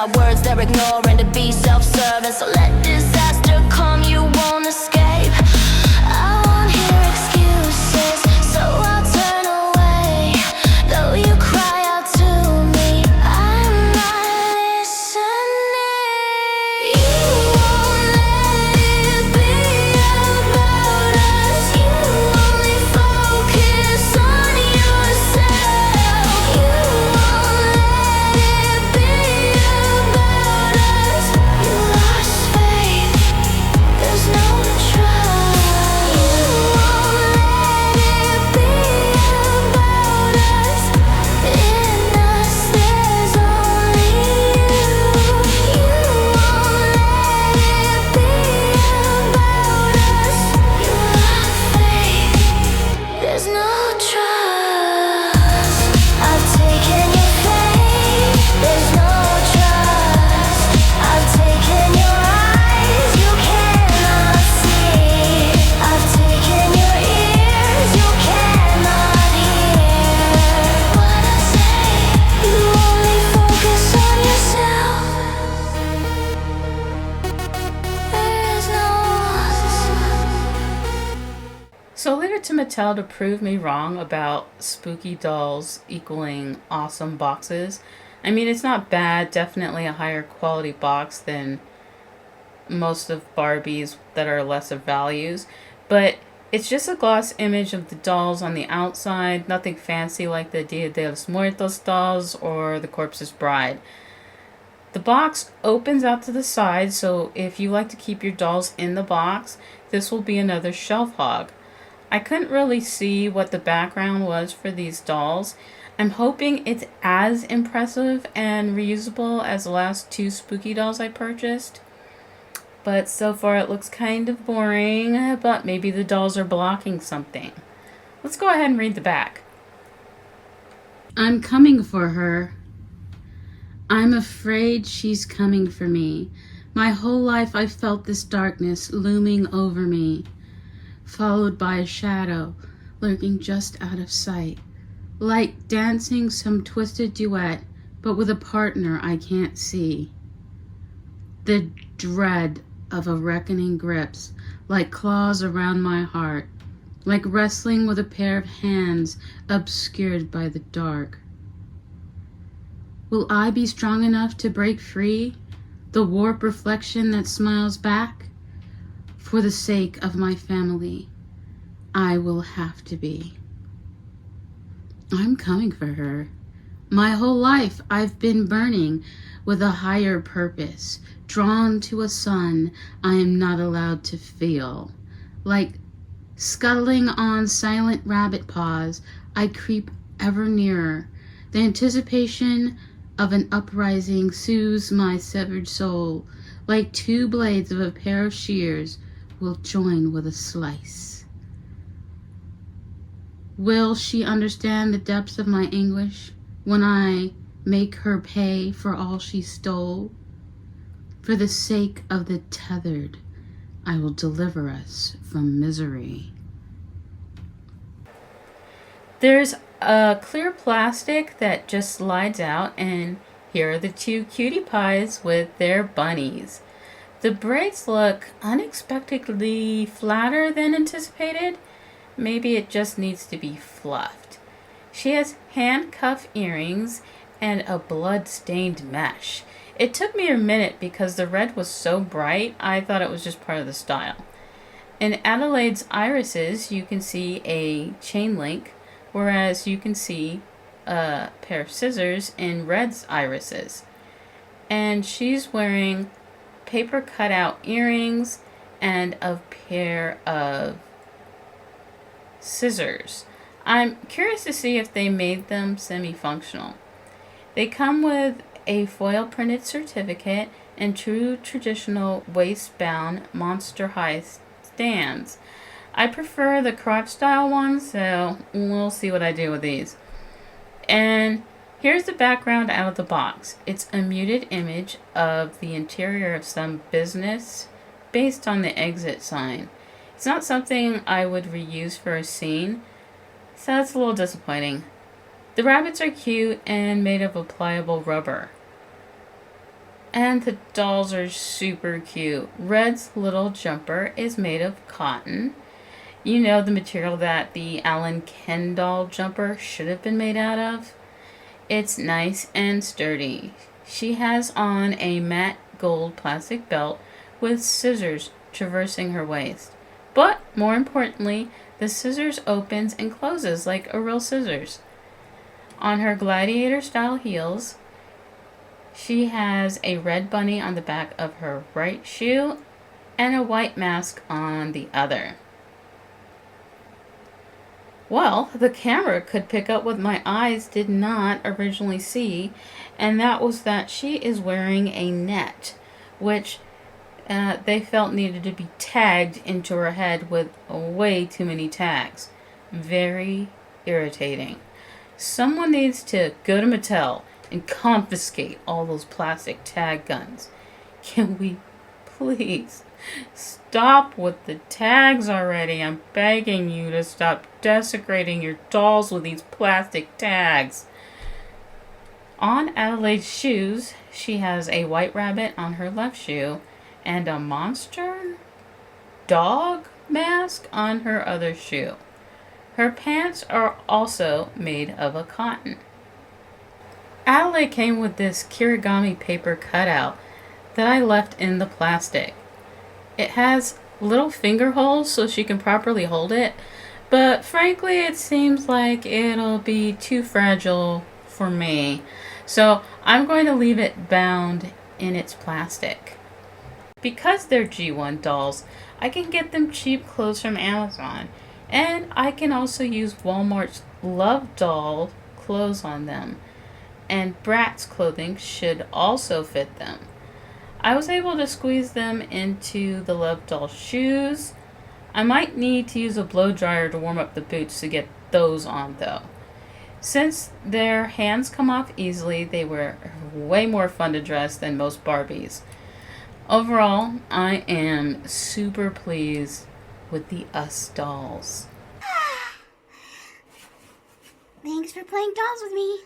my words they're ignoring to be self-serving. So let disaster come, you won't escape. I won't hear excuses, so I'll turn away. Though you cry out to me, I'm not listening. You won't let it be about us. You only focus on yourself. You won't let it be about us. You lost faith, there's no trust. You won't let it be about us. In us there's only you. You won't let it be about us. You lost faith, there's no trust. I've taken your faith, there's no trust. I've taken your eyes, you cannot see. I've taken your ears, you cannot hear what I say. You only focus on yourself. There's no. So leave it to Mattel to prove me wrong about spooky dolls equaling awesome boxes. I mean, it's not bad, definitely a higher quality box than most of Barbie's that are lesser values, but it's just a gloss image of the dolls on the outside, nothing fancy like the Dia de los Muertos dolls or the Corpse's Bride. The box opens out to the side, so if you like to keep your dolls in the box, this will be another shelf hog. I couldn't really see what the background was for these dolls. I'm hoping it's as impressive and reusable as the last two spooky dolls I purchased. But so far it looks kind of boring, but maybe the dolls are blocking something. Let's go ahead and read the back. I'm coming for her. I'm afraid she's coming for me. My whole life I've felt this darkness looming over me, followed by a shadow lurking just out of sight, like dancing some twisted duet, but with a partner I can't see. The dread of a reckoning grips like claws around my heart, like wrestling with a pair of hands obscured by the dark. Will I be strong enough to break free, the warped reflection that smiles back? For the sake of my family, I will have to be. I'm coming for her. My whole life I've been burning with a higher purpose, drawn to a sun I am not allowed to feel. Like scuttling on silent rabbit paws, I creep ever nearer. The anticipation of an uprising soothes my severed soul, like two blades of a pair of shears will join with a slice. Will she understand the depths of my anguish when I make her pay for all she stole? For the sake of the tethered, I will deliver us from misery. There's a clear plastic that just slides out, and here are the two cutie pies with their bunnies. The braids look unexpectedly flatter than anticipated. Maybe it just needs to be fluffed. She has handcuff earrings and a blood-stained mesh. It took me a minute because the red was so bright, I thought it was just part of the style. In Adelaide's irises, you can see a chain link, whereas you can see a pair of scissors in Red's irises. And she's wearing paper cutout earrings and a pair of scissors. I'm curious to see if they made them semi-functional. They come with a foil printed certificate and true traditional waist-bound Monster High stands. I prefer the crotch style ones, so we'll see what I do with these. And here's the background out of the box. It's a muted image of the interior of some business based on the exit sign. It's not something I would reuse for a scene, so that's a little disappointing. The rabbits are cute and made of a pliable rubber. And the dolls are super cute. Red's little jumper is made of cotton. You know, the material that the Alan Ken doll jumper should have been made out of? It's nice and sturdy. She has on a matte gold plastic belt with scissors traversing her waist. But more importantly, the scissors opens and closes like a real scissors. On her gladiator style heels, she has a red bunny on the back of her right shoe and a white mask on the other. Well, the camera could pick up what my eyes did not originally see, and that was that she is wearing a net, which they felt needed to be tagged into her head with way too many tags. Very irritating. Someone needs to go to Mattel and confiscate all those plastic tag guns. Can we please stop with the tags already? I'm begging you to stop desecrating your dolls with these plastic tags. On Adelaide's shoes, she has a white rabbit on her left shoe and a monster dog mask on her other shoe. Her pants are also made of a cotton. Adelaide came with this kirigami paper cutout that I left in the plastic. It has little finger holes so she can properly hold it, but frankly it seems like it'll be too fragile for me. So I'm going to leave it bound in its plastic. Because they're G1 dolls, I can get them cheap clothes from Amazon, and I can also use Walmart's Love Doll clothes on them. And Bratz clothing should also fit them. I was able to squeeze them into the Love Doll shoes. I might need to use a blow dryer to warm up the boots to get those on though. Since their hands come off easily, they were way more fun to dress than most Barbies. Overall, I am super pleased with the Us dolls. Thanks for playing dolls with me.